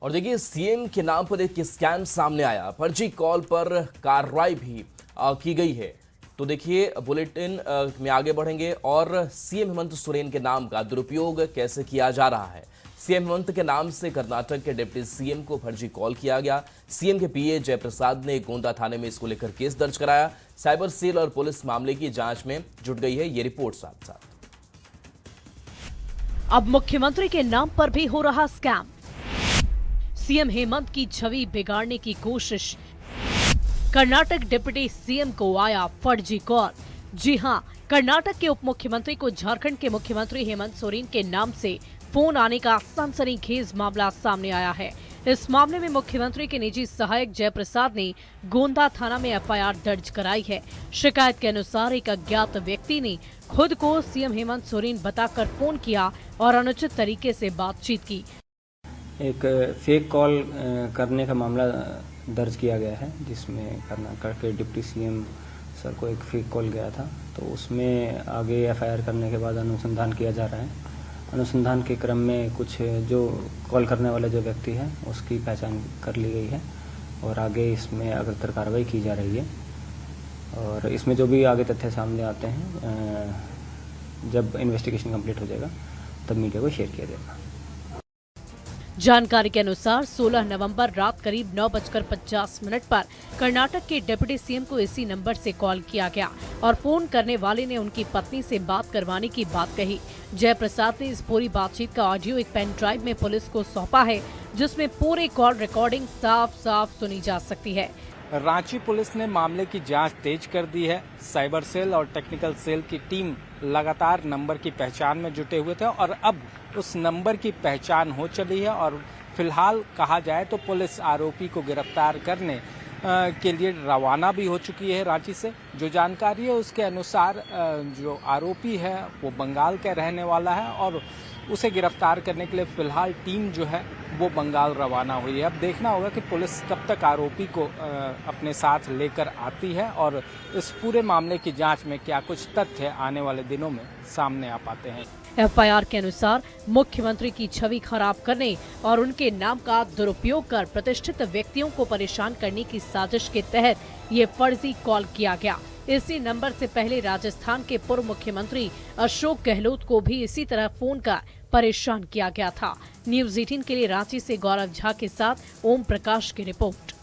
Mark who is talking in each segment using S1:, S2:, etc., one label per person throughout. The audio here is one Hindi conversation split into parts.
S1: और देखिए सीएम के नाम पर एक स्कैम सामने आया। फर्जी कॉल पर कार्रवाई भी की गई है। तो देखिए बुलेटिन में आगे बढ़ेंगे और सीएम हेमंत सोरेन के नाम का दुरुपयोग कैसे किया जा रहा है। सीएम हेमंत के नाम से कर्नाटक के डिप्टी सीएम को फर्जी कॉल किया गया। सीएम के पीए जयप्रसाद ने गोंदा थाने में इसको लेकर केस दर्ज कराया। साइबर सेल और पुलिस मामले की जांच में जुट गई है। ये रिपोर्ट साथ साथ।
S2: अब मुख्यमंत्री के नाम पर भी हो रहा स्कैम। सीएम हेमंत की छवि बिगाड़ने की कोशिश। कर्नाटक डिप्टी सीएम को आया फर्जी कॉल। जी हां, कर्नाटक के उप मुख्यमंत्री को झारखंड के मुख्यमंत्री हेमंत सोरेन के नाम से फोन आने का सनसनीखेज मामला सामने आया है। इस मामले में मुख्यमंत्री के निजी सहायक जयप्रसाद ने गोंदा थाना में एफआईआर दर्ज कराई है। शिकायत के अनुसार एक अज्ञात व्यक्ति ने खुद को सीएम हेमंत सोरेन बताकर फोन किया और अनुचित तरीके से बातचीत की।
S3: एक फेक कॉल करने का मामला दर्ज किया गया है, जिसमें कर्नाटक के डिप्टी सीएम सर को एक फेक कॉल गया था। तो उसमें आगे एफआईआर करने के बाद अनुसंधान किया जा रहा है। अनुसंधान के क्रम में कुछ जो कॉल करने वाला जो व्यक्ति है उसकी पहचान कर ली गई है और आगे इसमें अग्रतर कार्रवाई की जा रही है। और इसमें जो भी आगे तथ्य सामने आते हैं, जब इन्वेस्टिगेशन कंप्लीट हो जाएगा तब मीडिया को शेयर किया जाएगा।
S2: जानकारी के अनुसार 16 नवंबर रात करीब 9:50 पर कर्नाटक के डिप्टी सीएम को इसी नंबर से कॉल किया गया और फोन करने वाले ने उनकी पत्नी से बात करवाने की बात कही। जयप्रसाद ने इस पूरी बातचीत का ऑडियो एक पेन ड्राइव में पुलिस को सौंपा है, जिसमें पूरी कॉल रिकॉर्डिंग साफ साफ सुनी जा सकती है।
S4: रांची पुलिस ने मामले की जांच तेज कर दी है। साइबर सेल और टेक्निकल सेल की टीम लगातार नंबर की पहचान में जुटे हुए थे और अब उस नंबर की पहचान हो चली है और फिलहाल कहा जाए तो पुलिस आरोपी को गिरफ्तार करने के लिए रवाना भी हो चुकी है रांची से। जो जानकारी है उसके अनुसार जो आरोपी है वो बंगाल का रहने वाला है और उसे गिरफ्तार करने के लिए फिलहाल टीम जो है वो बंगाल रवाना हुई है। अब देखना होगा कि पुलिस कब तक आरोपी को अपने साथ लेकर आती है और इस पूरे मामले की जांच में क्या कुछ तथ्य आने वाले दिनों में सामने आ पाते हैं।
S2: एफआईआर के अनुसार मुख्यमंत्री की छवि खराब करने और उनके नाम का दुरुपयोग कर प्रतिष्ठित व्यक्तियों को परेशान करने की साजिश के तहत ये फर्जी कॉल किया गया। इसी नंबर से पहले राजस्थान के पूर्व मुख्यमंत्री अशोक गहलोत को भी इसी तरह फोन कर परेशान किया गया था। न्यूज़ 18 के लिए रांची से गौरव झा के साथ ओम प्रकाश की रिपोर्ट।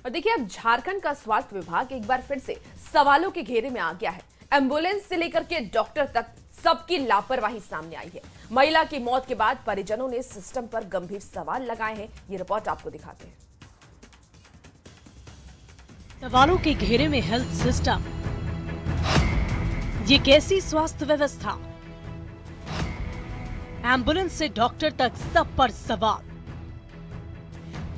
S5: और देखिए, अब झारखंड का स्वास्थ्य विभाग एक बार फिर से सवालों के घेरे में आ गया है। एम्बुलेंस से लेकर के डॉक्टर तक सबकी लापरवाही सामने आई है। महिला की मौत के बाद परिजनों ने सिस्टम पर गंभीर सवाल लगाए हैं। ये रिपोर्ट आपको दिखाते हैं।
S2: सवालों के घेरे में हेल्थ सिस्टम, ये कैसी स्वास्थ्य व्यवस्था? एम्बुलेंस से डॉक्टर तक सब पर सवाल।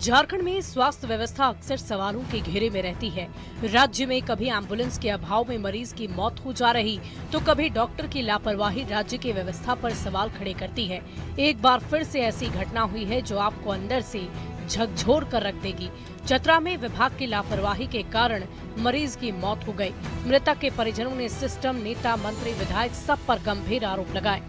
S2: झारखंड में स्वास्थ्य व्यवस्था अक्सर सवालों के घेरे में रहती है। राज्य में कभी एम्बुलेंस के अभाव में मरीज की मौत हो जा रही, तो कभी डॉक्टर की लापरवाही राज्य की व्यवस्था पर सवाल खड़े करती है। एक बार फिर से ऐसी घटना हुई है जो आपको अंदर से झकझोर कर रख देगी। चतरा में विभाग की लापरवाही के कारण मरीज की मौत हो गई। मृतक के परिजनों ने सिस्टम, नेता, मंत्री, विधायक सब पर गंभीर आरोप लगाए।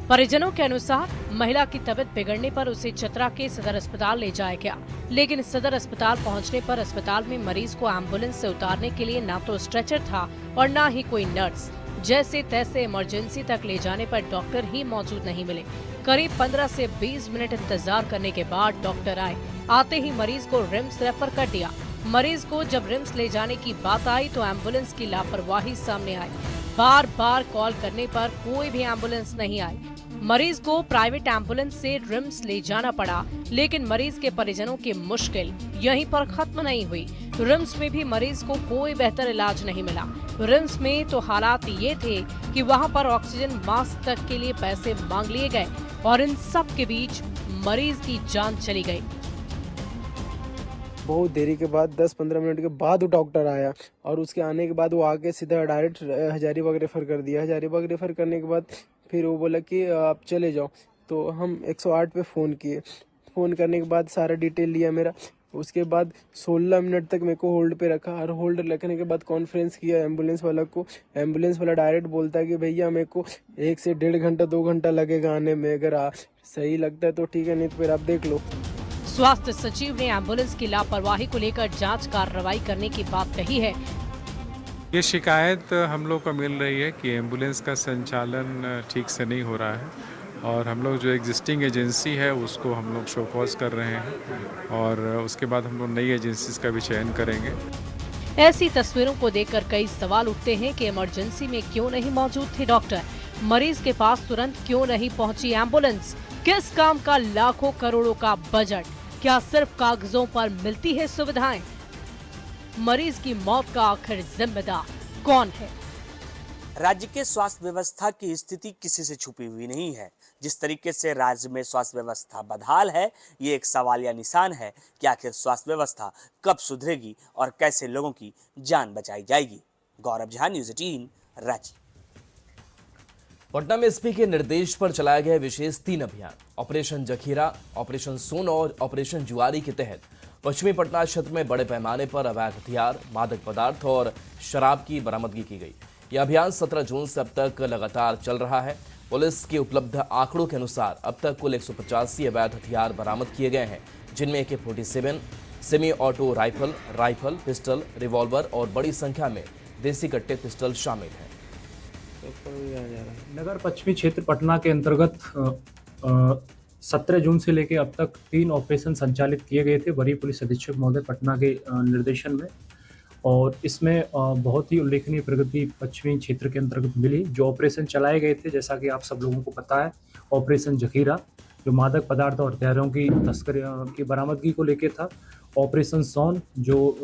S2: परिजनों के अनुसार महिला की तबीयत बिगड़ने पर उसे चतरा के सदर अस्पताल ले जाया गया, लेकिन सदर अस्पताल पहुंचने पर अस्पताल में मरीज को एम्बुलेंस से उतारने के लिए ना तो स्ट्रेचर था और ना ही कोई नर्स। जैसे तैसे इमरजेंसी तक ले जाने पर डॉक्टर ही मौजूद नहीं मिले। करीब 15 से 20 मिनट इंतजार करने के बाद डॉक्टर आए। आते ही मरीज को रिम्स रेफर कर दिया। मरीज को जब रिम्स ले जाने की बात आई तो एम्बुलेंस की लापरवाही सामने आई। बार बार कॉल करने पर कोई भी एम्बुलेंस नहीं आई। मरीज को प्राइवेट एम्बुलेंस से रिम्स ले जाना पड़ा, लेकिन मरीज के परिजनों की मुश्किल यहीं पर खत्म नहीं हुई। रिम्स में भी मरीज को कोई बेहतर इलाज नहीं मिला। रिम्स में तो हालात ये थे कि वहां पर ऑक्सीजन मास्क तक के लिए पैसे मांग लिए गए और इन सब के बीच मरीज की जान चली गई।
S6: बहुत देरी के बाद 10-15 मिनट के बाद वो डॉक्टर आया और उसके आने के बाद वो आके सीधा डायरेक्ट हजारीबाग रेफर कर दिया। हजारीबाग रेफर करने के बाद फिर वो बोला कि आप चले जाओ। तो हम 108 पे फ़ोन किए। फ़ोन करने के बाद सारा डिटेल लिया मेरा, उसके बाद 16 मिनट तक मेरे को होल्ड पे रखा और होल्ड रखने के बाद कॉन्फ्रेंस किया एम्बुलेंस वाला को। एम्बुलेंस वाला डायरेक्ट बोलता है कि भैया मेरे को 1 से 1.5 घंटा 2 घंटा लगेगा आने में, अगर सही लगता है तो ठीक है, नहीं तो फिर आप देख लो।
S2: स्वास्थ्य सचिव ने एम्बुलेंस की लापरवाही को लेकर जांच कार्रवाई करने की बात कही है।
S7: ये शिकायत हम लोग को मिल रही है कि एम्बुलेंस का संचालन ठीक से नहीं हो रहा है और हम लोग जो एग्जिस्टिंग एजेंसी है उसको हम लोग शो कॉज कर रहे हैं और उसके बाद हम लोग नई एजेंसीज का भी चयन करेंगे।
S2: ऐसी तस्वीरों को देखकर कई सवाल उठते हैं कि इमरजेंसी में क्यों नहीं मौजूद थे डॉक्टर, मरीज के पास तुरंत क्यों नहीं पहुंची एम्बुलेंस, किस काम का लाखों करोड़ों का बजट, क्या सिर्फ कागजों पर मिलती है सुविधाएं? मरीज की मौत का आखिर जिम्मेदार कौन है?
S8: राज्य के स्वास्थ्य व्यवस्था की स्थिति किसी से छुपी हुई नहीं है। जिस तरीके से राज्य में स्वास्थ्य व्यवस्था बदहाल है, ये एक सवालिया निशान है कि आखिर स्वास्थ्य व्यवस्था कब सुधरेगी और कैसे लोगों की जान बचाई जाएगी। गौरव झा, न्यूज़ 18, रांची।
S1: पटना में एसपी के निर्देश पर चलाया गया विशेष 3 अभियान ऑपरेशन जखीरा, ऑपरेशन सोन और ऑपरेशन जुआरी के तहत पश्चिमी पटना क्षेत्र में बड़े पैमाने पर अवैध हथियार, मादक पदार्थ और शराब की बरामदगी की गई। यह अभियान 17 जून से अब तक लगातार चल रहा है। पुलिस के उपलब्ध आंकड़ों के अनुसार अब तक कुल 185 अवैध हथियार बरामद किए गए हैं, जिनमें AK-47, semi auto rifle, pistol, revolver और बड़ी संख्या में देसी कट्टे पिस्टल शामिल हैं।
S9: नगर पश्चिमी क्षेत्र पटना के अंतर्गत 17 जून से लेकर अब तक 3 ऑपरेशन संचालित किए गए थे वरीय पुलिस अधीक्षक महोदय पटना के निर्देशन में, और इसमें बहुत ही उल्लेखनीय प्रगति पश्चिमी क्षेत्र के अंतर्गत मिली। जो ऑपरेशन चलाए गए थे, जैसा कि आप सब लोगों को पता है, ऑपरेशन जखीरा जो मादक पदार्थ और हथियारों की तस्करी की बरामदगी को लेकर था। ऑपरेशन सोन जो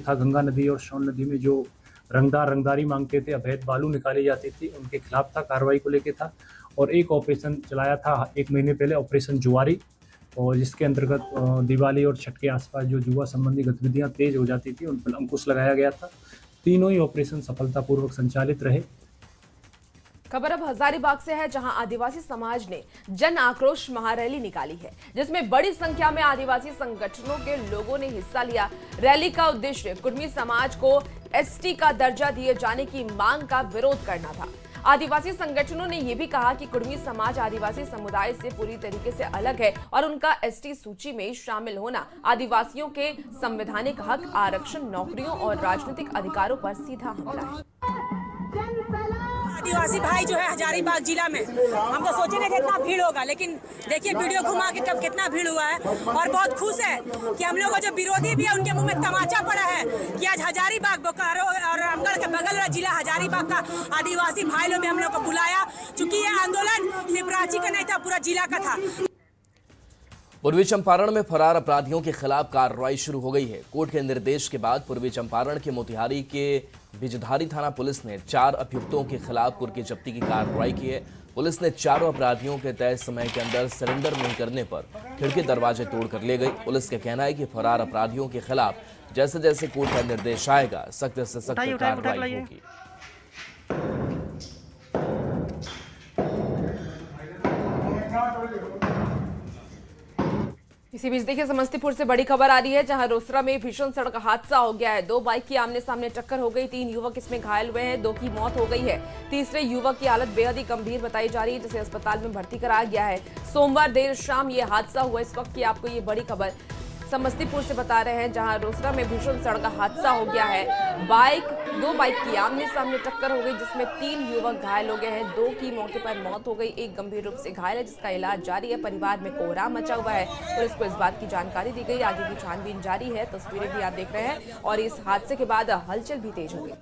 S9: था गंगा नदी और सोन नदी में जो रंगदारी मांगते थे, अवैध बालू निकाली जाती थी, उनके खिलाफ था, कार्रवाई को लेकर था। और एक ऑपरेशन चलाया था 1 महीने पहले, ऑपरेशन जुआरी, और जिसके अंतर्गत दिवाली और छठ के आसपास जो जुआ संबंधी गतिविधियां तेज हो जाती थी, उन पर अंकुश लगाया गया था। तीनों ही ऑपरेशन सफलतापूर्वक संचालित रहे।
S5: खबर अब हजारीबाग से है, जहां आदिवासी समाज ने जन आक्रोश महारैली निकाली है, जिसमें बड़ी संख्या में आदिवासी संगठनों के लोगों ने हिस्सा लिया। रैली का उद्देश्य कुर्मी समाज को ST का दर्जा दिए जाने की मांग का विरोध करना था। आदिवासी संगठनों ने यह भी कहा कि कुर्मी समाज आदिवासी समुदाय से पूरी तरीके से अलग है और उनका ST सूची में शामिल होना आदिवासियों के संवैधानिक हक, आरक्षण, नौकरियों और राजनीतिक अधिकारों पर सीधा हमला है।
S10: आदिवासी भाई जो है हजारीबाग जिला में, हम तो सोचे नहीं इतना भीड़ होगा, लेकिन देखिए वीडियो घुमा के कब कितना भीड़ हुआ है। और बहुत खुश है कि हम लोग जो विरोधी भी है उनके मुंह में तमाचा पड़ा है कि आज हजारीबाग, बोकारो और रामगढ़ के बगल वाला जिला हजारीबाग का आदिवासी भाई लोग ने हम लोग को बुलाया, चूंकि ये आंदोलन सिर्फ रांची का नहीं था, पूरा जिला का था।
S1: पूर्वी चंपारण में फरार अपराधियों के खिलाफ कार्रवाई शुरू हो गई है। कोर्ट के निर्देश के बाद पूर्वी चंपारण के मोतिहारी के बिजधारी थाना पुलिस ने 4 अभियुक्तों के खिलाफ कुर्की जब्ती की कार्रवाई की है। पुलिस ने चारों अपराधियों के तय समय के अंदर सरेंडर नहीं करने पर खिड़की दरवाजे तोड़कर ले गई। पुलिस का कहना है कि फरार अपराधियों के खिलाफ जैसे जैसे कोर्ट का निर्देश आएगा, सख्त से सख्त कार्रवाई होगी।
S5: इसी बीच देखिए समस्तीपुर से बड़ी खबर आ रही है, जहां रोसड़ा में भीषण सड़क हादसा हो गया है। 2 बाइक की आमने सामने टक्कर हो गई, 3 युवक इसमें घायल हुए हैं, 2 की मौत हो गई है। तीसरे युवक की हालत बेहद ही गंभीर बताई जा रही है, जिसे अस्पताल में भर्ती कराया गया है। सोमवार देर शाम ये हादसा हुआ। इस वक्त की आपको ये बड़ी खबर समस्तीपुर से बता रहे हैं, जहां रोसड़ा में भीषण सड़क हादसा हो गया है। 2 बाइक की आमने सामने टक्कर हो गई, जिसमें 3 युवक घायल हो गए हैं, 2 की मौके पर मौत हो गई, 1 गंभीर रूप से घायल है, जिसका इलाज जारी है। परिवार में कोहराम मचा हुआ है। पुलिस को इस बात की जानकारी दी गई, आगे की छानबीन जारी है। तस्वीरें भी आप देख रहे हैं, और इस हादसे के बाद हलचल भी तेज हो गई।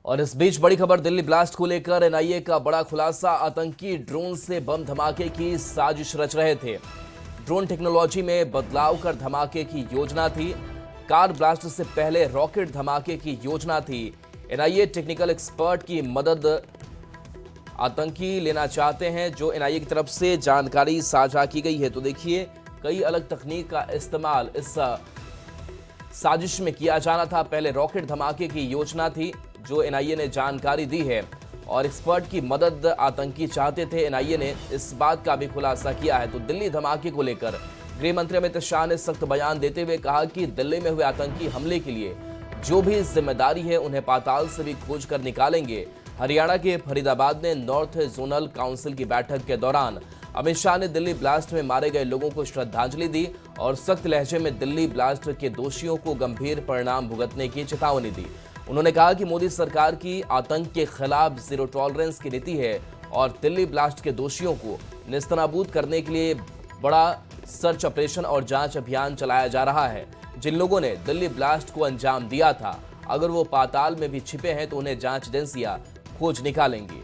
S1: और इस बीच बड़ी खबर दिल्ली ब्लास्ट को लेकर NIA का बड़ा खुलासा। आतंकी ड्रोन से बम धमाके की साजिश रच रहे थे। ड्रोन टेक्नोलॉजी में बदलाव कर धमाके की योजना थी। कार ब्लास्ट से पहले रॉकेट धमाके की योजना थी। NIA टेक्निकल एक्सपर्ट की मदद आतंकी लेना चाहते हैं, जो NIA की तरफ से जानकारी साझा की गई है। तो देखिए, कई अलग तकनीक का इस्तेमाल इस साजिश में किया जाना था। पहले रॉकेट धमाके की योजना थी, जो NIA ने जानकारी दी है, और एक्सपर्ट की मदद आतंकी चाहते थे। एनआईए ने इस बात का भी खुलासा किया है। तो दिल्ली धमाके को लेकर गृह मंत्री अमित शाह ने सख्त बयान देते हुए कहा कि दिल्ली में हुए आतंकी हमले के लिए जो भी जिम्मेदारी है उन्हें पाताल से भी खोज कर निकालेंगे। हरियाणा के फरीदाबाद में नॉर्थ जोनल काउंसिल की बैठक के दौरान अमित शाह ने दिल्ली ब्लास्ट में मारे गए लोगों को श्रद्धांजलि दी और सख्त लहजे में दिल्ली ब्लास्ट के दोषियों को गंभीर परिणाम भुगतने की चेतावनी दी। उन्होंने कहा कि मोदी सरकार की आतंक के खिलाफ जीरो टॉलरेंस की नीति है और दिल्ली ब्लास्ट के दोषियों को नेस्तनाबूद करने के लिए बड़ा सर्च ऑपरेशन और जांच अभियान चलाया जा रहा है। जिन लोगों ने दिल्ली ब्लास्ट को अंजाम दिया था, अगर वो पाताल में भी छिपे हैं तो उन्हें जांच एजेंसियां खोज निकालेंगी।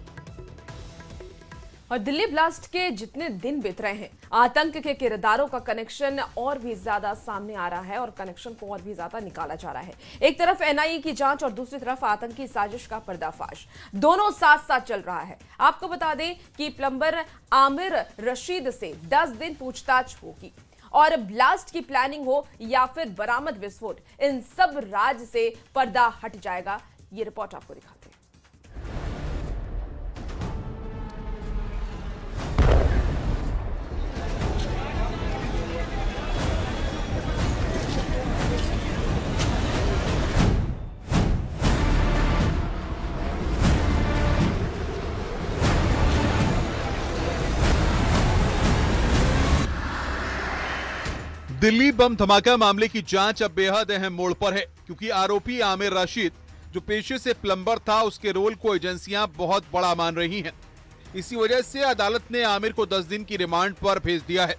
S5: और दिल्ली ब्लास्ट के जितने दिन बीत रहे हैं, आतंक के किरदारों का कनेक्शन और भी ज्यादा सामने आ रहा है और कनेक्शन को और भी ज्यादा निकाला जा रहा है। एक तरफ एनआईए की जांच और दूसरी तरफ आतंकी साजिश का पर्दाफाश, दोनों साथ साथ चल रहा है। आपको बता दें कि प्लम्बर आमिर रशीद से 10 दिन पूछताछ होगी और ब्लास्ट की प्लानिंग हो या फिर बरामद विस्फोट, इन सब राज से पर्दा हट जाएगा। ये रिपोर्ट आपको दिखाते हैं।
S11: दिल्ली बम धमाका मामले की जांच अब बेहद अहम मोड़ पर है, क्योंकि आरोपी आमिर रशीद जो पेशे से प्लम्बर था, उसके रोल को एजेंसियां बहुत बड़ा मान रही हैं। इसी वजह से अदालत ने आमिर को 10 दिन की रिमांड पर भेज दिया है।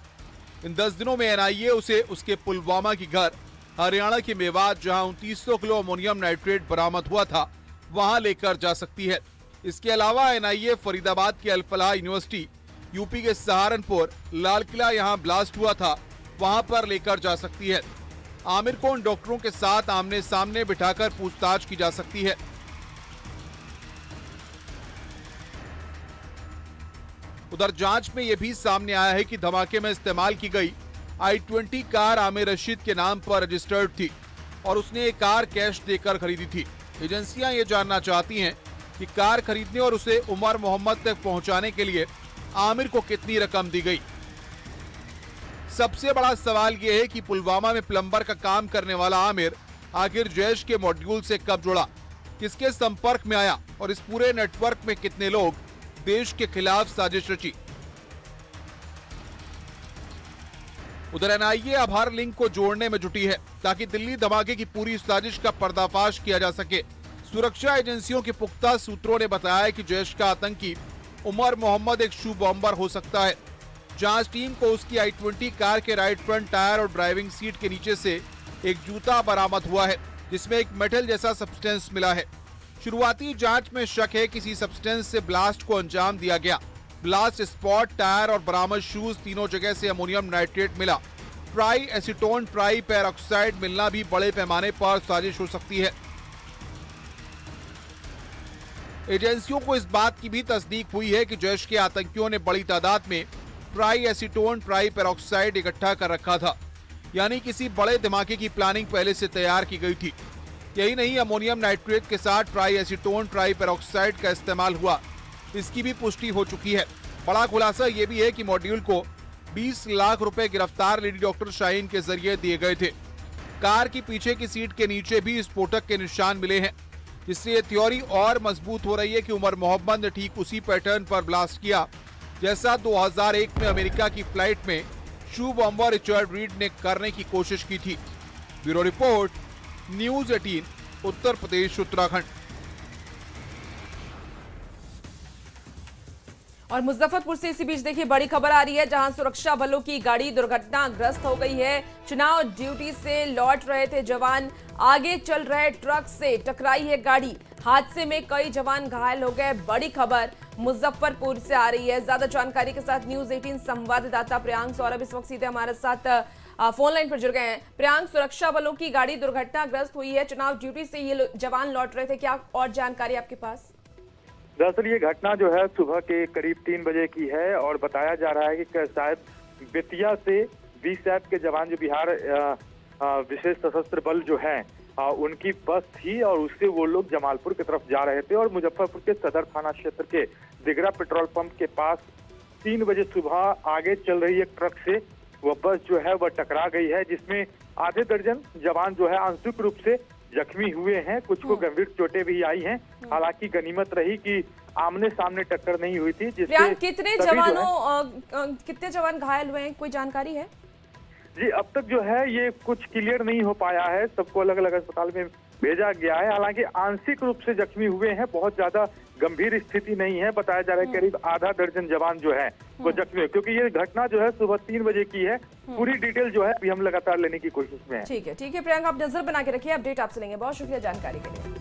S11: इन 10 दिनों में एनआईए उसे उसके पुलवामा की घर हरियाणा के मेवात, जहां 2900 किलो अमोनियम नाइट्रेट बरामद हुआ था, वहां लेकर जा सकती है। इसके अलावा एनआईए फरीदाबाद के अल-फलाह यूनिवर्सिटी, यूपी के सहारनपुर, लाल किला यहां ब्लास्ट हुआ था, वहां पर लेकर जा सकती है। आमिर को उन डॉक्टरों के साथ आमने सामने बिठाकर पूछताछ की जा सकती है। उधर जांच में यह भी सामने आया है कि धमाके में इस्तेमाल की गई i20 कार आमिर रशीद के नाम पर रजिस्टर्ड थी और उसने ये कार कैश देकर खरीदी थी। एजेंसियां ये जानना चाहती हैं कि कार खरीदने और उसे उमर मोहम्मद तक पहुंचाने के लिए आमिर को कितनी रकम दी गई। सबसे बड़ा सवाल यह है कि पुलवामा में प्लम्बर का काम करने वाला आमिर आखिर जैश के मॉड्यूल से कब जुड़ा, किसके संपर्क में आया और इस पूरे नेटवर्क में कितने लोग देश के खिलाफ साजिश रची। उधर एनआईए अब हर लिंक को जोड़ने में जुटी है ताकि दिल्ली धमाके की पूरी साजिश का पर्दाफाश किया जा सके। सुरक्षा एजेंसियों के पुख्ता सूत्रों ने बताया कि जैश का आतंकी उमर मोहम्मद एक शू बॉम्बर हो सकता है। जांच टीम को उसकी i20 कार के राइट फ्रंट टायर और ड्राइविंग सीट के नीचे से एक जूता बरामद हुआ है, जिसमें एक मेटल जैसा सब्सटेंस मिला है। शुरुआती जांच में शक है किसी सब्सटेंस से ब्लास्ट को अंजाम दिया गया। ब्लास्ट स्पॉट, टायर और बरामद शूज, तीनों जगह से अमोनियम नाइट्रेट मिला। ट्राई एसीटोन ट्राई पेरोक्साइड मिलना भी बड़े पैमाने पर साजिश हो सकती है। एजेंसियों को इस बात की भी तस्दीक हुई है कि जैश के आतंकियों ने बड़ी तादाद में ट्राई एसीटोन ट्राई पेरोक्साइड इकट्ठा कर रखा था, यानी किसी बड़े धमाके की प्लानिंग पहले से तैयार की गई थी। यही नहीं, अमोनियम नाइट्रेट के साथ ट्राई एसीटोन ट्राई पेरोक्साइड का इस्तेमाल हुआ, इसकी भी पुष्टि हो चुकी है। बड़ा खुलासा यह भी है कि मॉड्यूल को 20 लाख रुपए गिरफ्तार लेडी डॉक्टर शाहीन के जरिए दिए गए थे। कार की पीछे की सीट के नीचे भी स्फोटक के निशान मिले हैं, जिससे ये थ्योरी और मजबूत हो रही है कि उमर मोहम्मद ने ठीक उसी पैटर्न पर ब्लास्ट किया जैसा 2001 में अमेरिका की फ्लाइट में शू बॉम्बर रिचर्ड रीड ने करने की कोशिश की थी। Bureau report, news 18, Uttar Pradesh, Uttarakhand.
S5: और मुजफ्फरपुर से इसी बीच देखिए बड़ी खबर आ रही है, जहां सुरक्षा बलों की गाड़ी दुर्घटनाग्रस्त हो गई है। चुनाव ड्यूटी से लौट रहे थे जवान, आगे चल रहे ट्रक से टकराई है गाड़ी। हादसे में कई जवान घायल हो गए। बड़ी खबर मुजफ्फरपुर से आ रही है। ज्यादा जानकारी के साथ न्यूज़ 18 संवाददाता प्रियांक सौरभ इस वक्त सीधे हमारे साथ फोन लाइन पर जुड़ गए हैं। प्रियांक, सुरक्षा बलों की गाड़ी दुर्घटनाग्रस्त हुई है, चुनाव ड्यूटी से ये जवान लौट रहे थे, क्या और जानकारी आपके पास?
S12: दरअसल ये घटना जो है सुबह के करीब 3 बजे की है और बताया जा रहा है कि शायद बेतिया से बीएसएफ के जवान जो बिहार विशेष सशस्त्र बल जो हैं उनकी बस थी और उससे वो लोग जमालपुर की तरफ जा रहे थे और मुजफ्फरपुर के सदर थाना क्षेत्र के दिगरा पेट्रोल पंप के पास 3 बजे सुबह आगे चल रही एक ट्रक से वह बस जो है वह टकरा गई है, जिसमें आधे दर्जन जवान जो है आंशिक रूप से जख्मी हुए हैं, कुछ को गंभीर चोटें भी आई हैं। हालांकि गनीमत रही कि आमने सामने टक्कर नहीं हुई थी, जिससे
S5: कितने जवान घायल हुए हैं, कोई जानकारी है?
S12: जी अब तक जो है ये कुछ क्लियर नहीं हो पाया है, सबको अलग अलग अस्पताल में भेजा गया है। हालांकि आंशिक रूप से जख्मी हुए हैं, बहुत ज्यादा गंभीर स्थिति नहीं है। बताया जा रहा है करीब आधा दर्जन जवान जो है वो जख्मी है, क्योंकि ये घटना जो है सुबह 3 बजे की है। पूरी डिटेल जो है अभी हम लगातार लेने की कोशिश में है।
S5: ठीक है प्रियंका, आप नजर बना के रखिए, अपडेट आपसे लेंगे। बहुत शुक्रिया जानकारी के लिए।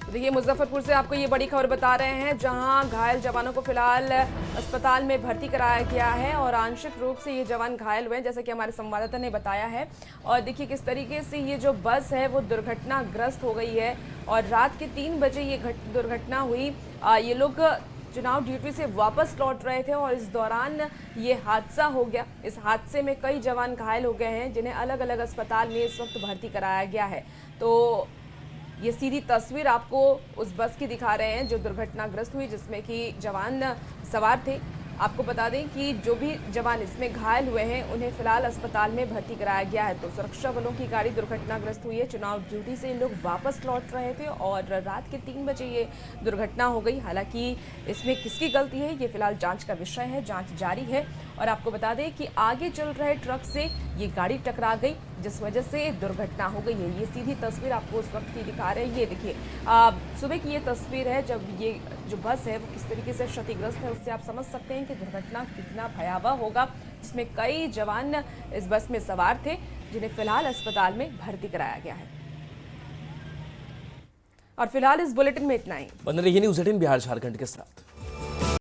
S5: देखिए, मुजफ्फरपुर से आपको ये बड़ी खबर बता रहे हैं, जहां घायल जवानों को फिलहाल अस्पताल में भर्ती कराया गया है और आंशिक रूप से ये जवान घायल हुए हैं, जैसे कि हमारे संवाददाता ने बताया है। और देखिए किस तरीके से ये जो बस है वो दुर्घटनाग्रस्त हो गई है और रात के 3 बजे ये दुर्घटना हुई। ये लोग चुनाव ड्यूटी से वापस लौट रहे थे और इस दौरान ये हादसा हो गया। इस हादसे में कई जवान घायल हो गए हैं, जिन्हें अलग अलग अस्पताल में इस वक्त भर्ती कराया गया है। तो ये सीधी तस्वीर आपको उस बस की दिखा रहे हैं जो दुर्घटनाग्रस्त हुई, जिसमें कि जवान सवार थे। आपको बता दें कि जो भी जवान इसमें घायल हुए हैं उन्हें फिलहाल अस्पताल में भर्ती कराया गया है। तो सुरक्षा बलों की गाड़ी दुर्घटनाग्रस्त हुई है। चुनाव ड्यूटी से लोग वापस लौट रहे थे और रात के 3 बजे ये दुर्घटना हो गई। हालांकि इसमें किसकी गलती है ये फिलहाल जांच का विषय है, जांच जारी है। और आपको बता दें कि आगे चल रहे ट्रक से ये गाड़ी टकरा गई, जिस वजह से दुर्घटना हो गई है। ये सीधी तस्वीर आपको उस वक्त की दिखा रहे हैं। ये देखिए सुबह की ये तस्वीर है जब ये जो बस है वो किस तरीके से क्षतिग्रस्त है, उससे आप समझ सकते हैं कि दुर्घटना कितना भयावह होगा, जिसमें कई जवान इस बस में सवार थे, जिन्हें फिलहाल अस्पताल में भर्ती कराया गया है। और फिलहाल इस बुलेटिन में इतना ही।
S1: बने रहिए न्यूज़ 18 बिहार झारखंड के साथ।